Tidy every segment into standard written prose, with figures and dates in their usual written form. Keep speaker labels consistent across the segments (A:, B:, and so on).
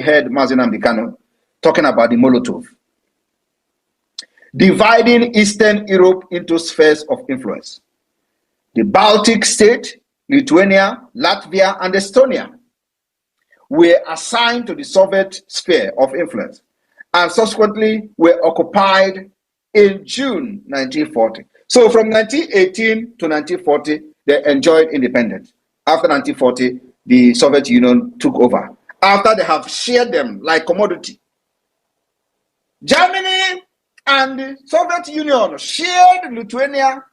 A: heard Mazi Nnamdi Kanu talking about the Molotov. Dividing Eastern Europe into spheres of influence. The Baltic state, Lithuania, Latvia, and Estonia were assigned to the Soviet sphere of influence and subsequently were occupied in June 1940. So from 1918 to 1940, they enjoyed independence. After 1940, the Soviet Union took over. After they have shared them like commodity. Germany and the Soviet Union shared Lithuania,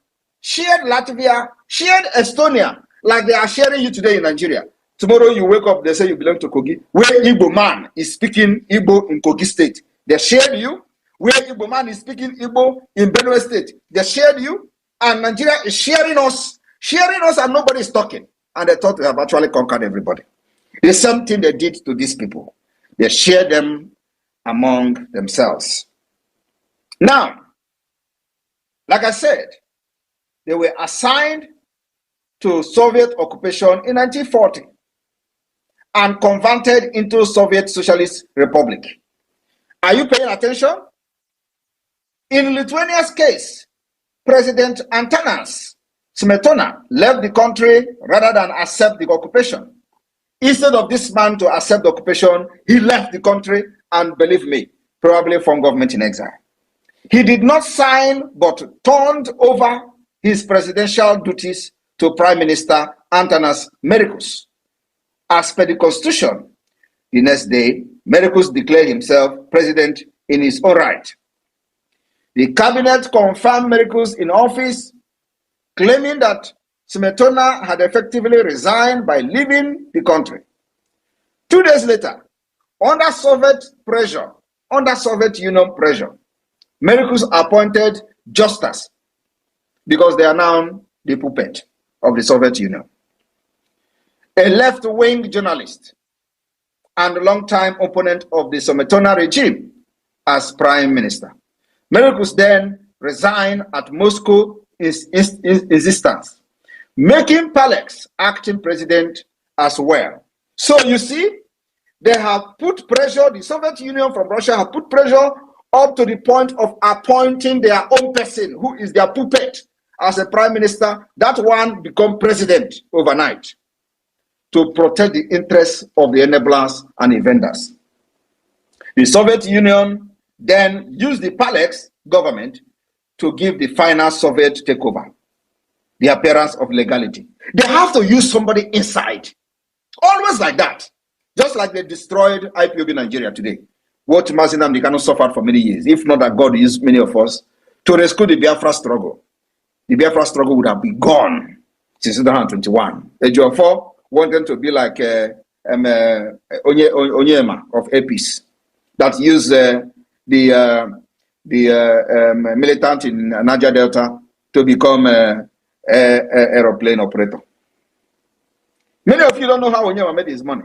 A: shared Latvia, shared Estonia, like they are sharing you today in Nigeria. Tomorrow you wake up, they say you belong to Kogi. Where Igbo man is speaking Igbo in Kogi state, they shared you. Where Igbo man is speaking Igbo in Benue state, they shared you. And Nigeria is sharing us, and nobody is talking. And they thought they have actually conquered everybody. The same thing they did to these people. They shared them among themselves. Now, like I said, they were assigned to Soviet occupation in 1940 and converted into Soviet Socialist Republic. Are you paying attention? In Lithuania's case, President Antanas Smetona left the country rather than accept the occupation. Instead of this man to accept the occupation, he left the country and, believe me, probably from government in exile. He did not sign but turned over his presidential duties to Prime Minister Antanas Mericus. As per the constitution, the next day, Mericus declared himself president in his own right. The cabinet confirmed Mericus in office, claiming that Smetona had effectively resigned by leaving the country. 2 days later, under Soviet Union pressure, Mericus appointed Justas, because they are now the puppet of the Soviet Union, a left-wing journalist and a long-time opponent of the Smetona regime, as prime minister. Mericus then resigned at Moscow insistence, making Palex acting president as well. So you see, they have put pressure, the Soviet Union from Russia have put pressure up to the point of appointing their own person, who is their puppet, as a prime minister. That one become president overnight to protect the interests of the enablers and the vendors. The Soviet Union then used the Palex government to give the final Soviet takeover, the appearance of legality. They have to use somebody inside. Always like that. Just like they destroyed IPOB Nigeria today. What Mazi Nnamdi Kanu suffered for many years, if not that God used many of us to rescue the Biafra struggle. The Biafra struggle would have been gone since 2021. Ejiofor wanted to be like Onyema of APIS that used the militant in Niger Delta to become an aeroplane operator. Many of you don't know how Onyema made his money.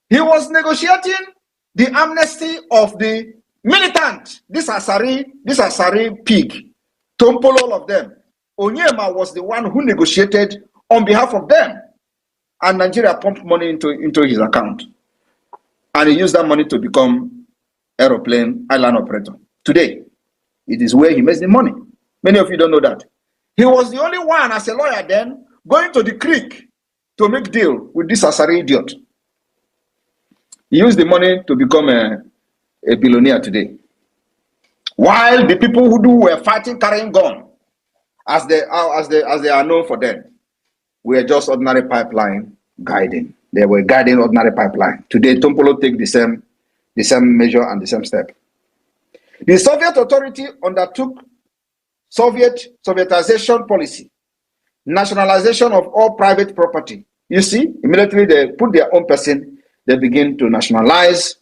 A: He was negotiating the amnesty of the militant, this Asari pig, Tompolo, all of them. Onyema was the one who negotiated on behalf of them. And Nigeria pumped money into his account. And he used that money to become aeroplane island operator. Today, it is where he makes the money. Many of you don't know that. He was the only one, as a lawyer then, going to the creek to make deal with this Asari idiot. He used the money to become a billionaire today. While the people who were fighting, carrying gun, as they are known for them, were just ordinary pipeline guiding. They were guiding ordinary pipeline. Today, Tompolo take the same measure and the same step. The Soviet authority undertook Sovietization policy, nationalization of all private property. You see, immediately they put their own person. They begin to nationalize,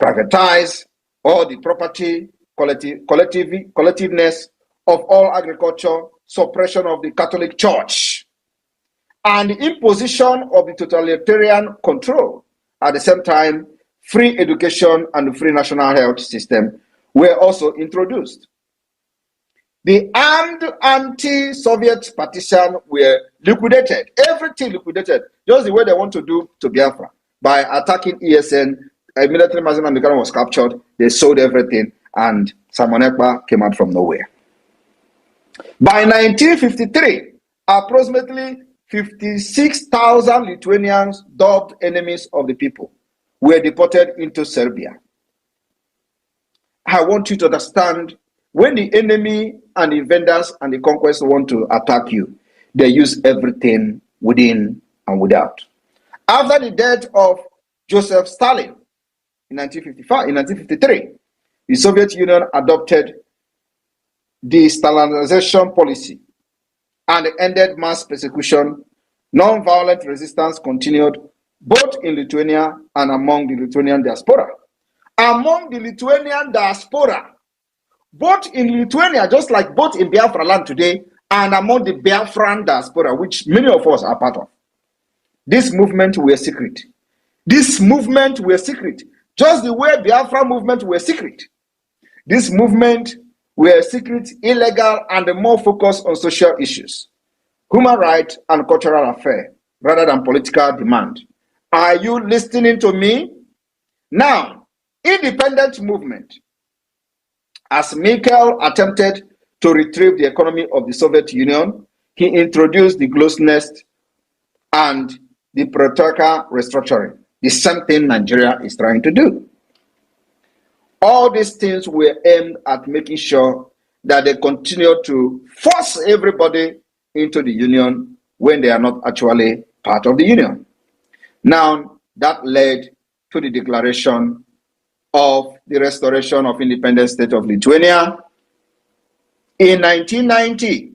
A: privatize all the property, collectiveness of all agriculture, suppression of the Catholic Church, and the imposition of the totalitarian control. At the same time, free education and the free national health system were also introduced. The armed anti-Soviet partisan were liquidated, everything liquidated, just the way they want to do to Biafra, by attacking ESN, a military magazine was captured. They sold everything, and Simon Ekpa came out from nowhere. By 1953, approximately 56,000 Lithuanians, dubbed enemies of the people, were deported into Serbia. I want you to understand, when the enemy and the invaders and the conquest want to attack you, they use everything within and without. After the death of Joseph Stalin in 1953, the Soviet Union adopted the Stalinization policy and ended mass persecution. Non-violent resistance continued both in Lithuania and among the Lithuanian diaspora. Among the Lithuanian diaspora, both in Lithuania, just like both in Biafraland today, and among the Biafran diaspora, which many of us are part of, this movement were secret. This movement were secret, just the way Biafra movement were secret. This movement were secret, illegal, and more focused on social issues, human rights, and cultural affairs, rather than political demand. Are you listening to me? Now, independent movement. As Mikhail attempted to retrieve the economy of the Soviet Union, he introduced the glasnost and the Protoka restructuring, the same thing Nigeria is trying to do. All these things were aimed at making sure that they continue to force everybody into the union when they are not actually part of the union. Now, that led to the declaration of the restoration of independent state of Lithuania in 1990.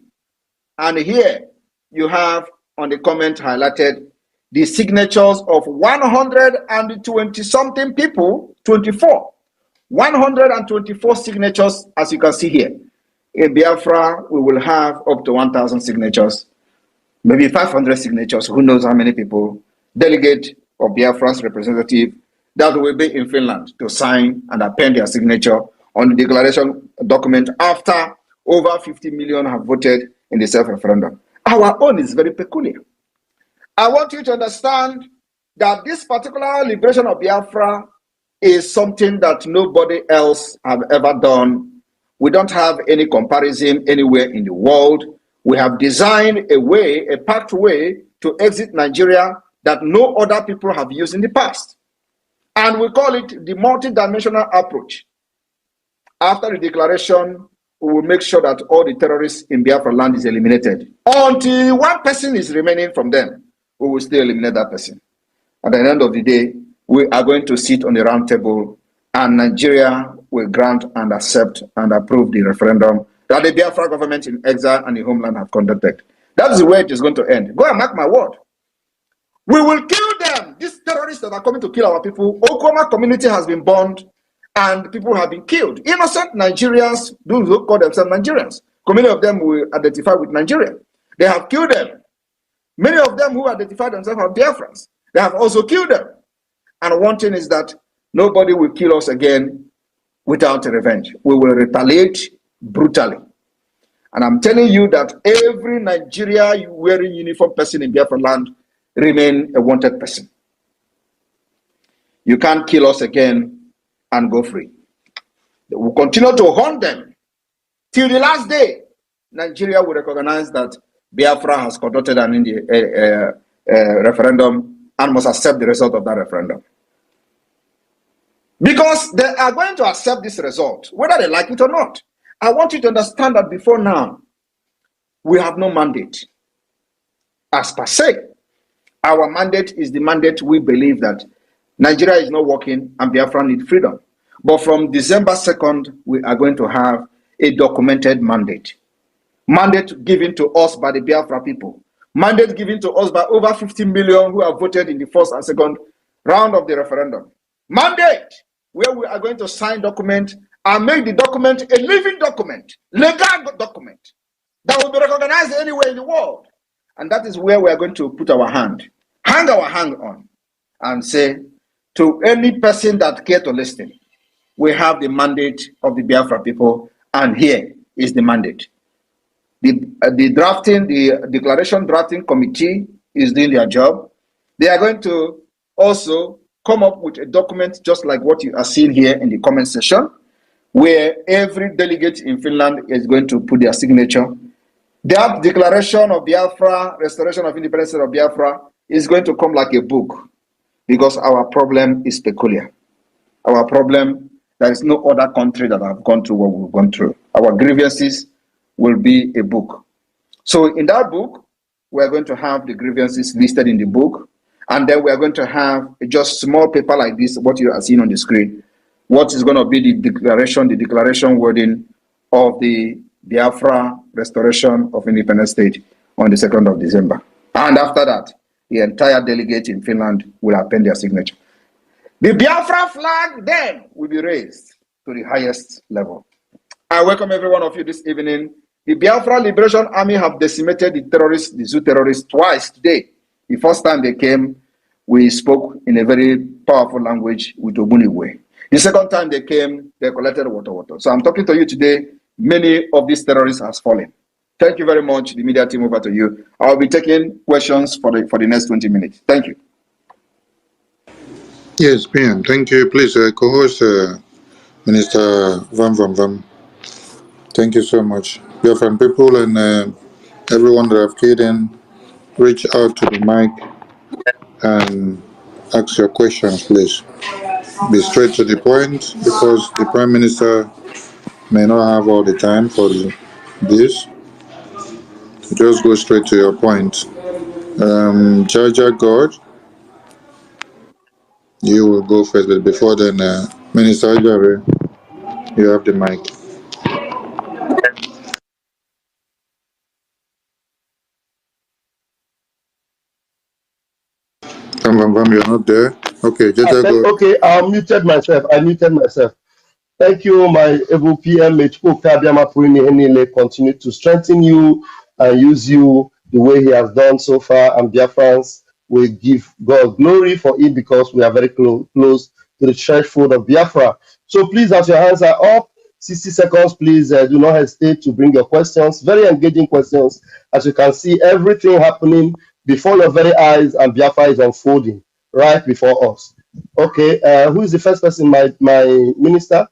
A: And here you have on the comment highlighted the signatures of 120 something people, 124 signatures, as you can see here. In Biafra, we will have up to 1,000 signatures, maybe 500 signatures, who knows how many people, delegate of Biafra's representative that will be in Finland to sign and append their signature on the declaration document after over 50 million have voted in the self-referendum. Our own is very peculiar. I want you to understand that this particular liberation of Biafra is something that nobody else have ever done. We don't have any comparison anywhere in the world. We have designed a way, a pathway to exit Nigeria that no other people have used in the past. And we call it the multidimensional approach. After the declaration, we will make sure that all the terrorists in Biafra land is eliminated. Until one person is remaining from them, we will still eliminate that person. At the end of the day, we are going to sit on the round table, and Nigeria will grant and accept and approve the referendum that the Biafra government in exile and the homeland have conducted. That's the way it is going to end. Go and mark my word. We will kill them. These terrorists that are coming to kill our people. Okoma community has been burned and people have been killed. Innocent Nigerians, those who call themselves Nigerians, many of them will identify with Nigeria. They have killed them. Many of them who identify themselves as Biafrans, they have also killed them. And one thing is that nobody will kill us again without revenge. We will retaliate brutally. And I'm telling you that every Nigeria wearing uniform person in Biafraland remain a wanted person. You can't kill us again and go free. We will continue to hunt them till the last day. Nigeria will recognize that Biafra has conducted an referendum and must accept the result of that referendum. Because they are going to accept this result, whether they like it or not. I want you to understand that before now, we have no mandate. As per se, our mandate is the mandate we believe that Nigeria is not working and Biafra need freedom. But from December 2nd, we are going to have a documented mandate. Mandate given to us by the Biafra people. Mandate given to us by over 50 million who have voted in the first and second round of the referendum. Mandate where we are going to sign document and make the document a living document, legal document that will be recognized anywhere in the world. And that is where we are going to put our hand, hang our hand on, and say to any person that care to listen, we have the mandate of the Biafra people, and here is the mandate. The declaration drafting committee is doing their job. They are going to also come up with a document just like what you are seeing here in the comment section, where every delegate in Finland is going to put their signature. That declaration of Biafra, restoration of independence of Biafra, is going to come like a book, because our problem is peculiar. Our problem, there is no other country that have gone through what we've gone through. Our grievances will be a book. So in that book, we're going to have the grievances listed in the book, and then we're going to have just small paper like this, what you are seeing on the screen, what is going to be the declaration wording of the Biafra restoration of independent state on the 2nd of December. And after that, the entire delegate in Finland will append their signature. The Biafra flag then will be raised to the highest level. I welcome every one of you this evening. The Biafra Liberation Army have decimated the terrorists, the Zoo terrorists, twice today. The first time they came, we spoke in a very powerful language with Obuniwe. The second time they came, they collected Woto. So I'm talking to you today. Many of these terrorists has fallen. Thank you very much. The media team, over to you. I'll be taking questions for the next 20 minutes. Thank you.
B: Yes, PM. Thank you. Please, co-host Minister Vam. Thank you so much. Biafran people and everyone that have keyed in, reach out to the mic and ask your questions, please. Be straight to the point, because the Prime Minister may not have all the time for this. Just go straight to your point. Jaja God, you will go first, but before then, Minister Ajare, you have the mic. Vam, you're not there. Okay, Jaja God.
C: Okay, I muted myself. Thank you, my able PM. Continue to strengthen you and use you the way he has done so far. And Biafrans will give God glory for it, because we are very close to the threshold of Biafra. So please, as your hands are up, 60 seconds, please do not hesitate to bring your questions. Very engaging questions. As you can see, everything happening before your very eyes, and Biafra is unfolding right before us. Okay, who is the first person? My minister?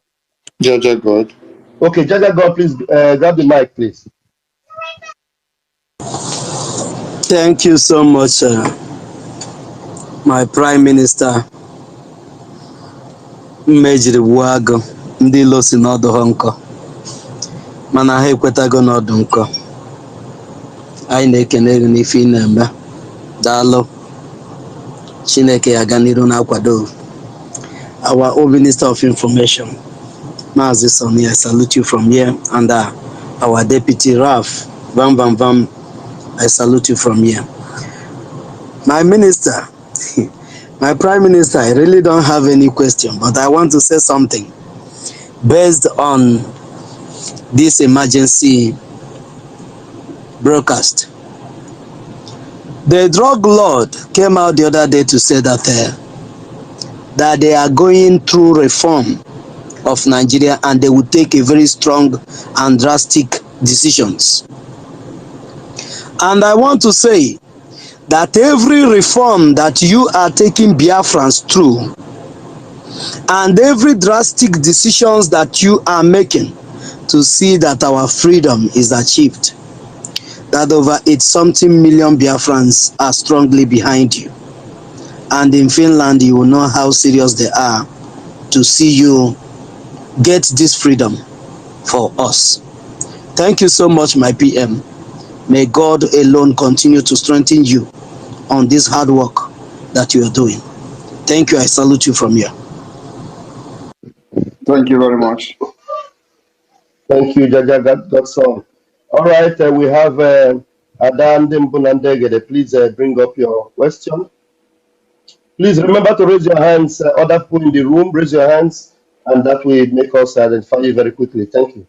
B: Jaja God.
C: Okay, Jaja God, please grab the mic, please.
D: Thank you so much, my Prime Minister. Mmejiri Buago, ndị ilo si n'ọdụ ha nkọ, mana ha ekwetago n'ọdụ nkọ. Anyị na-ekene gị n'ife ị na-eme. Daalụ. Chineke ya ga n'iru na-akwado. Our own Minister of Information, Maazị Sonny, I salute you from here, and our Deputy Raf, Vam, I salute you from here. My Minister, my Prime Minister, I really don't have any question, but I want to say something based on this emergency broadcast. The drug lord came out the other day to say that that they are going through reform of Nigeria, and they will take a very strong and drastic decisions. And I want to say that every reform that you are taking Biafrans through, and every drastic decisions that you are making to see that our freedom is achieved, that over 8-something million Biafrans are strongly behind you. And in Finland, you will know how serious they are to see you get this freedom for us. Thank you so much, my PM. May God alone continue to strengthen you on this hard work that you are doing. Thank you. I salute you from here.
A: Thank you very much.
C: Thank you, Jaja Godson. All right, we have Adan Dimbunandegede. Please bring up your question. Please remember to raise your hands. Other people in the room, raise your hands, and that will make us identify you very quickly. Thank you.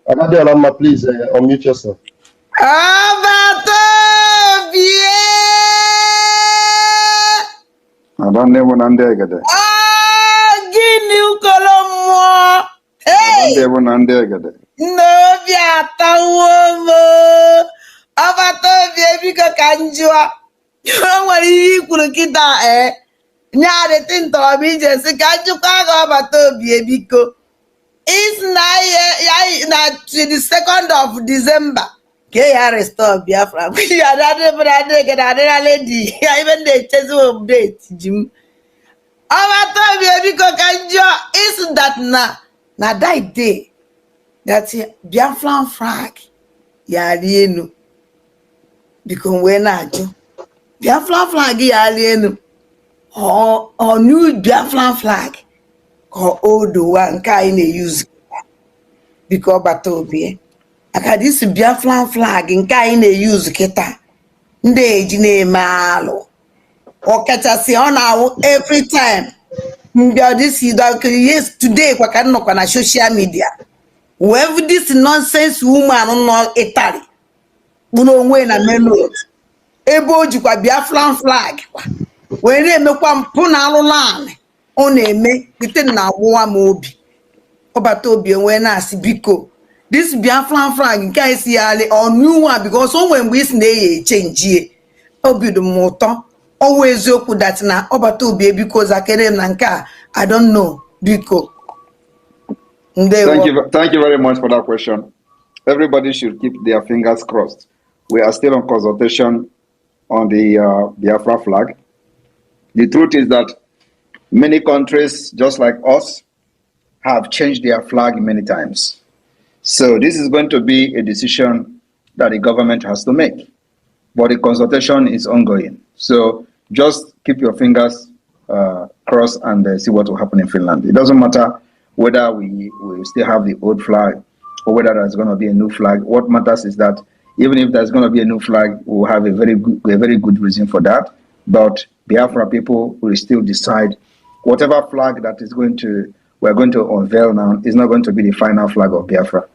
C: Adade Olama, please unmute yourself.
A: Adande Bonandegede.
E: Gini ukolomo. Hey!
A: Adande Bonandegede.
E: No biata womo. Abato baby ka kanjwa. Nwere ihe ikwuru kita nyare tinto obije si ka chukwa ga ọbata obi ebiko. Is na ya na 22nd of December. Ke ya restore Biafra. Ya dade brade ke dade lady. Ya even dey chase update jim. Ọbata obi ebiko ka njo is that na that day that Biafran flag ya rienu. Biko we na ajụ. Biafran flag ya rienu. Or new Biafran flag. Or old one nke anyị na-use biko ọbata obi aka this Biafran flag nke anyị na-use kịta ndị eji na-eme alụ ọkachasị ọ na-awụ every time mgbe this yes today kwa ka nnọkwa na social media wherever this nonsense woman nọ Italy kpụrụ onwe na melod ebe o jikwa Biafran flag kwa wee na-emekwa mpụ na alụlụ anị ọ na-eme kite na agbụwa m obi ọbata obi enwe na-asị biko this Biafran flag nke anyị si ya ọ new one because o nwere mgbe isi na-eyi echenjie obi dị m ụtọ ọwụ eziokwu dat na ọbata obi ebiko zakere m na nke a I don't know biko.
A: Thank you very much for that question. Everybody should keep their fingers crossed. We are still on consultation on the Biafra flag. The truth is that many countries, just like us, have changed their flag many times. So this is going to be a decision that the government has to make. But the consultation is ongoing. So just keep your fingers crossed and see what will happen in Finland. It doesn't matter whether we still have the old flag or whether there's going to be a new flag. What matters is that even if there's going to be a new flag, we'll have a very good reason for that. But Biafra people will still decide whatever flag that we're going to unveil now is not going to be the final flag of Biafra.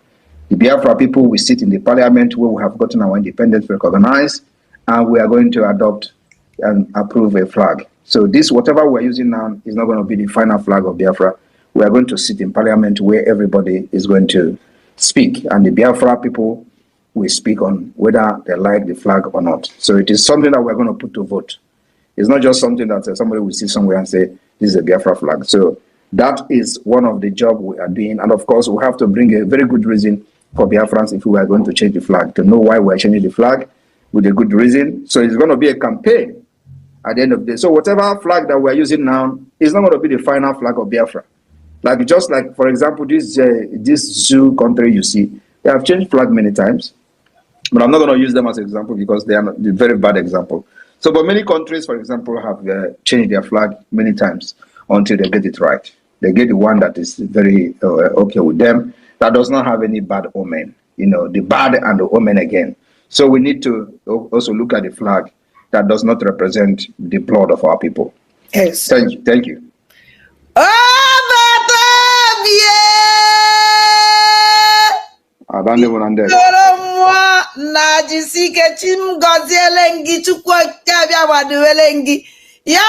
A: The Biafra people will sit in the parliament where we have gotten our independence recognized, and we are going to adopt and approve a flag. So this, whatever we're using now, is not going to be the final flag of Biafra. We are going to sit in parliament where everybody is going to speak, and the Biafra people will speak on whether they like the flag or not. So it is something that we're going to put to vote. It's not just something that somebody will see somewhere and say, this is a Biafra flag. So that is one of the jobs we are doing. And of course, we have to bring a very good reason for Biafrans if we are going to change the flag, to know why we're changing the flag with a good reason. So it's going to be a campaign at the end of the day. So whatever flag that we're using now is not going to be the final flag of Biafra. Like just like, for example, this zoo country you see, they have changed flag many times. But I'm not going to use them as an example because they are a very bad example. So, but many countries, for example, have changed their flag many times until they get it right. They get the one that is very okay with them, that does not have any bad omen, the bad and the omen again. So we need to also look at the flag that does not represent the blood of our people.
E: Yes.
A: Thank you. Thank you.
E: Na jisike chim goziele ngi chukwu kabia waduwele ngi ya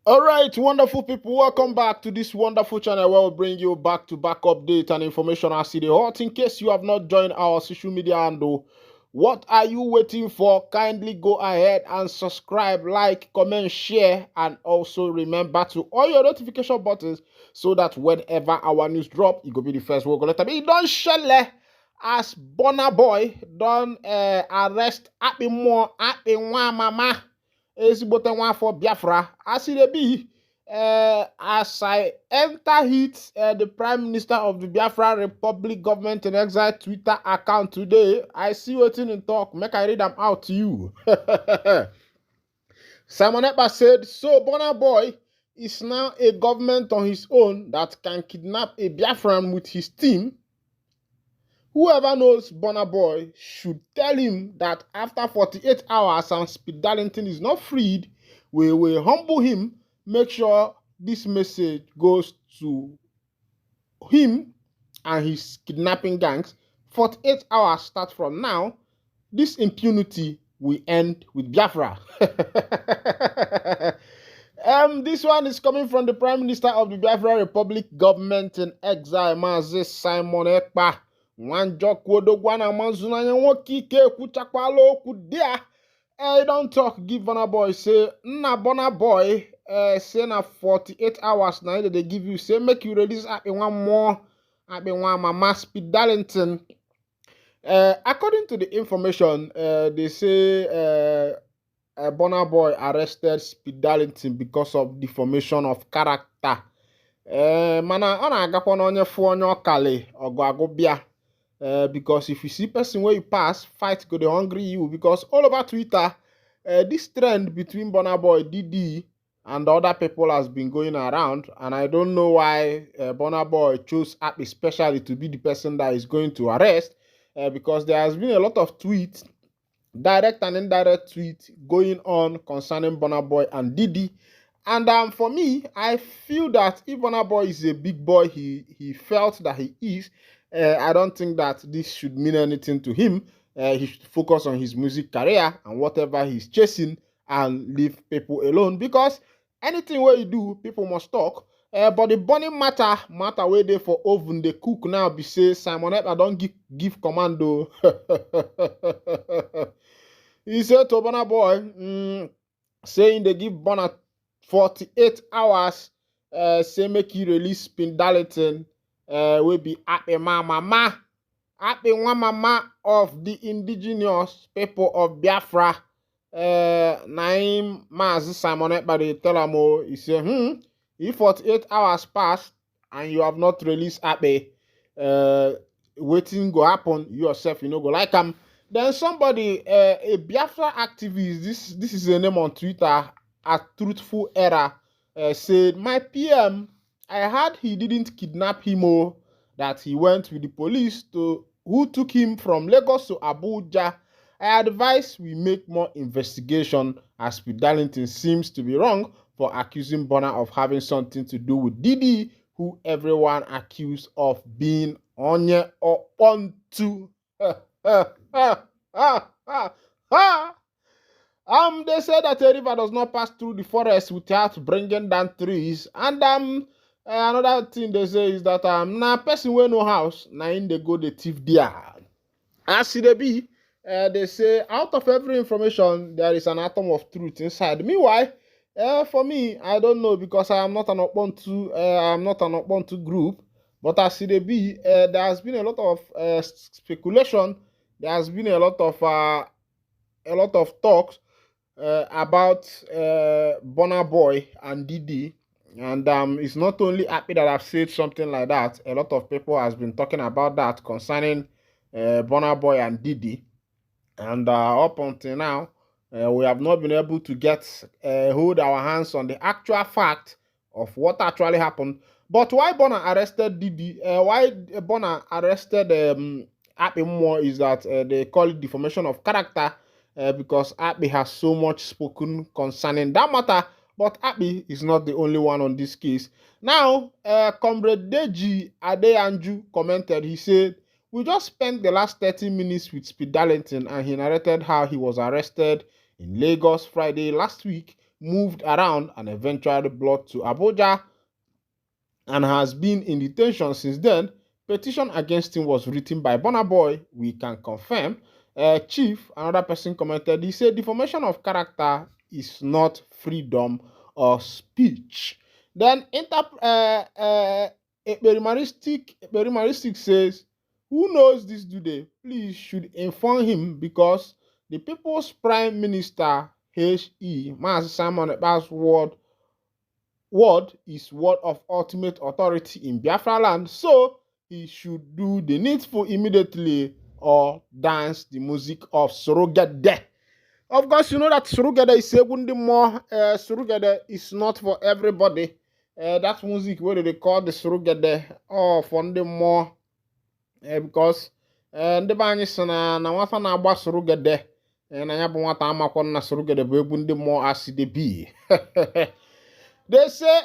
F: All right, wonderful people, welcome back to this wonderful channel where we bring you back-to-back update and information as it is hot. In case you have not joined our social media handle, what are you waiting for? Kindly go ahead and subscribe, like, comment, share, and also remember to all your notification buttons so that whenever our news drop, you go be the first one. It don't shele as Burna Boy don't arrest happy more happy one mama. Ezigbote nwa for Biafra. As it be, as I enter hit the Prime Minister of the Biafra Republic Government in Exile Twitter account today, I see what's in talk. Make I read them out to you. Simon Ekpa said, so Burna Boy is now a government on his own that can kidnap a Biafran with his team. Whoever knows Burna Boy should tell him that after 48 hours and Speed Darlington is not freed, we will humble him. Make sure this message goes to him and his kidnapping gangs. 48 hours start from now. This impunity will end with Biafra. This one is coming from the Prime Minister of the Biafra Republic Government in Exile, Mazi Simon Ekpa. Nwanjok Wodogwana Manzunanya Wokike Kuchakwalo Kudia. Don't talk, give Burna Boy. Say, na Burna Boy, say na 48 hours now they give you. Say, make you release happy one more, happy one mama Speed Darlington. According to the information, they say Burna Boy arrested Speed Darlington because of deformation of character. Mana ona agakwa na onye fu onye okale ogwagobia. Because if you see person where you pass, fight go dey hungry you. Because all over Twitter, this trend between Burna Boy, Diddy, and other people has been going around, and I don't know why Burna Boy chose Happy especially to be the person that is going to arrest, because there has been a lot of tweets, direct and indirect tweets going on concerning Burna Boy and Diddy. And for me, I feel that if Burna Boy is a big boy, he felt that he is. I don't think that this should mean anything to him. He should focus on his music career and whatever he's chasing and leave people alone. Because anything where you do, people must talk. But the burning matter where they for oven, they cook now, be say, Simon Ekpa don't give commando. He said to Burna Boy, saying they give Burna 48 hours, say make you release Speed Darlington. Will be happy mama of the indigenous people of Biafra. Naim Mazi Simon Ekpa dey tell am, he say, if 48 hours pass and you have not released happy, waiting go happen, you yourself, you know, go like him. Then somebody, a Biafra activist, this is a name on Twitter, a truthful error, said, my PM, I heard he didn't kidnap him, that he went with the police who took him from Lagos to Abuja. I advise we make more investigation, as Speed Darlington seems to be wrong for accusing Burna of having something to do with Diddy, who everyone accused of being onye or onto. They say that a river does not pass through the forest without bringing down trees. And another thing they say is that na person wey no house, na in they go the thief there. As it be, they say out of every information there is an atom of truth inside. Meanwhile, for me, I don't know, because I am not an Ubuntu group. But as it be, there has been a lot of speculation. There has been a lot of talks about Burna Boy and Diddy. And it's not only happy that I've said something like that. A lot of people has been talking about that concerning Burna Boy and Diddy. And up until now, we have not been able to hold our hands on the actual fact of what actually happened. But why Burna arrested Diddy? Why Burna arrested Happy more is that they call it deformation of character, because Happy has so much spoken concerning that matter. But Happy is not the only one on this case. Now, Comrade Deji Adeyanju commented. He said, we just spent the last 30 minutes with Speed Darlington, and he narrated how he was arrested in Lagos Friday last week moved around and eventually brought to Abuja and has been in detention since then. Petition against him was written by Burna Boy. We can confirm. Chief, another person commented, he said defamation of character is not freedom of speech. Then Ekperimaristic says, who knows this today? Please should inform him because the People's Prime Minister H.E. Master Simon Ekpa's word is word of ultimate authority in Biafraland, so he should do the needful immediately or dance the music of Surugede. Of course, you know that Surugede is even more. Surugede is not for everybody. That music, what they call the Surugede, or for the more, because the band is na nwata na agba Surugede, na ya bụ nwata amakwa na Surugede bụ egwu ndị more as they be. They say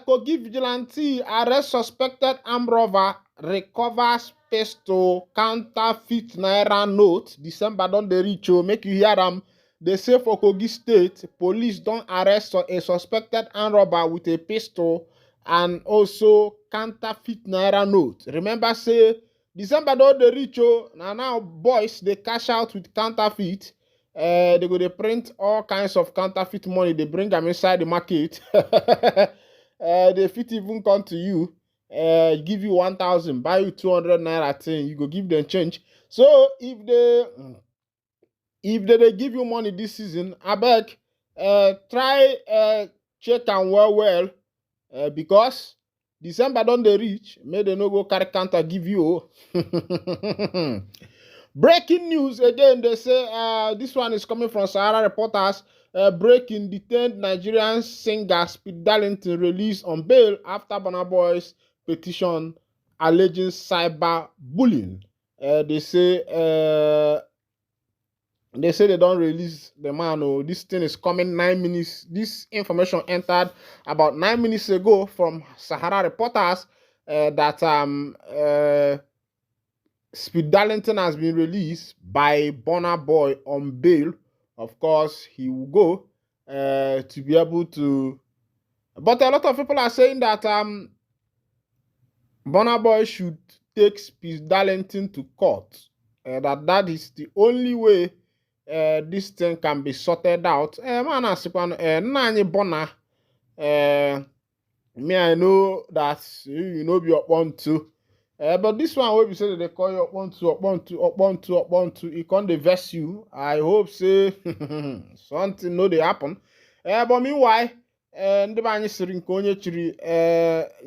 F: Kogi vigilante arrest suspected armed robber, recovers pistol, counterfeit naira note. December don dey reach o, make you hear them. They say for Kogi State, police don arrest a suspected armed robber with a pistol and also counterfeit naira note. Remember say December don dey reach o, now boys they cash out with counterfeit. They go to print all kinds of counterfeit money. They bring them inside the market. They fit even come to you, give you 1,000, buy you 200 naira thing. You go give them change. So if they give you money this season, I beg, try check and well, because December don't they reach. May they no go carry counter give you. Breaking news again, they say this one is coming from Sahara Reporters. Breaking, detained Nigerian singer Speed Darlington released on bail after Burna Boy's petition alleging cyber bullying. They say they don't release the man. Oh, this thing is coming 9 minutes. This information entered about 9 minutes ago from Sahara Reporters that Speed Darlington has been released by Burna Boy on bail. Of course, he will go to be able to. But a lot of people are saying that Burna Boy should take Speed Darlington to court. That is the only way this thing can be sorted out. Man, Nani Burna. Me, I know that you know be upon to. But this one, where we say that they call you up one two, it can't vex you. I hope say something no they happen. But meanwhile, the man is rinkonye chiri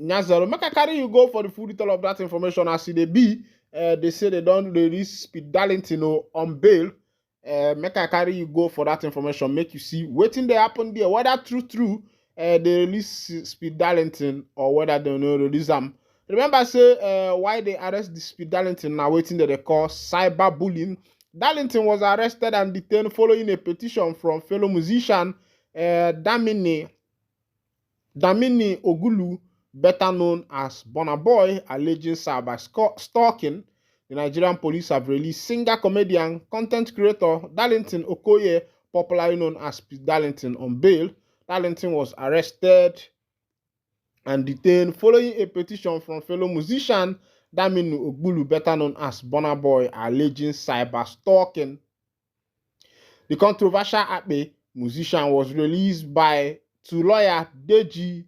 F: nyazero. Make I carry you go for the full detail of that information as they be. They say they don't release Speed Darlington on bail. Make I carry you go for that information. Make you see waiting they happen there. Whether true, they release Speed Darlington or whether they don't release them. Remember, say why they arrest the Speed Darlington now waiting that they call cyberbullying. Darlington was arrested and detained following a petition from fellow musician Damini Ogulu, better known as Burna Boy, alleging cyber stalking. The Nigerian police have released singer, comedian, content creator Darlington Okoye, popularly known as Speed Darlington, on bail. Darlington was arrested and detained following a petition from fellow musician Daminu Ogbulu, better known as Burna Boy, alleging cyber stalking. The controversial Akpe musician was released by lawyer Deji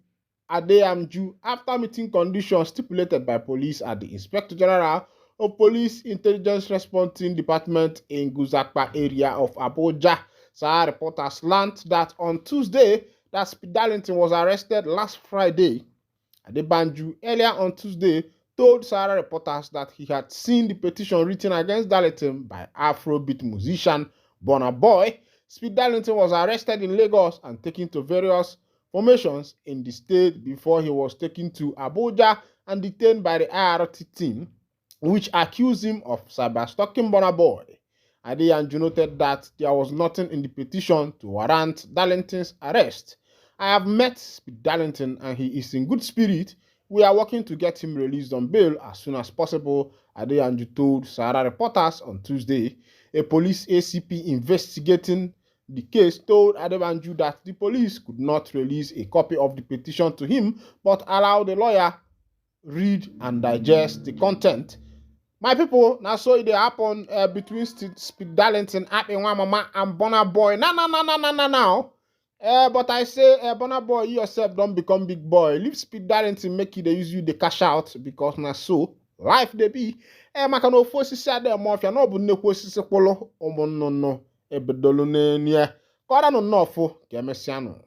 F: Adeyamju after meeting conditions stipulated by police at the Inspector General of Police Intelligence Response Team Department in Guzakpa area of Abuja. Sahara Reporters learned that on Tuesday, that Speed Darlington was arrested last Friday. Adebanju earlier on Tuesday told Sahara Reporters that he had seen the petition written against Darlington by Afrobeat musician Burna Boy. Speed Darlington was arrested in Lagos and taken to various formations in the state before he was taken to Abuja and detained by the IRT team, which accused him of cyber-stalking Burna Boy. Adeyanju noted that there was nothing in the petition to warrant Darlington's arrest. I have met Speed Darlington and he is in good spirit. We are working to get him released on bail as soon as possible, Adeyanju told Sahara Reporters on Tuesday. A police ACP investigating the case told Adebanju that the police could not release a copy of the petition to him, but allow the lawyer read and digest the content. My people, now so it happen between Speed Darlington, Mama, and Burna Boy. Now. But I say, Burna Boy, you yourself don't become big boy. Leave Speed Darlington, make it they use you the cash out because now so life they be. Makano force said there mafia no bu nekwo sisi kwolo omonno ebedolo ne nia. Koda no nofo kemesiano.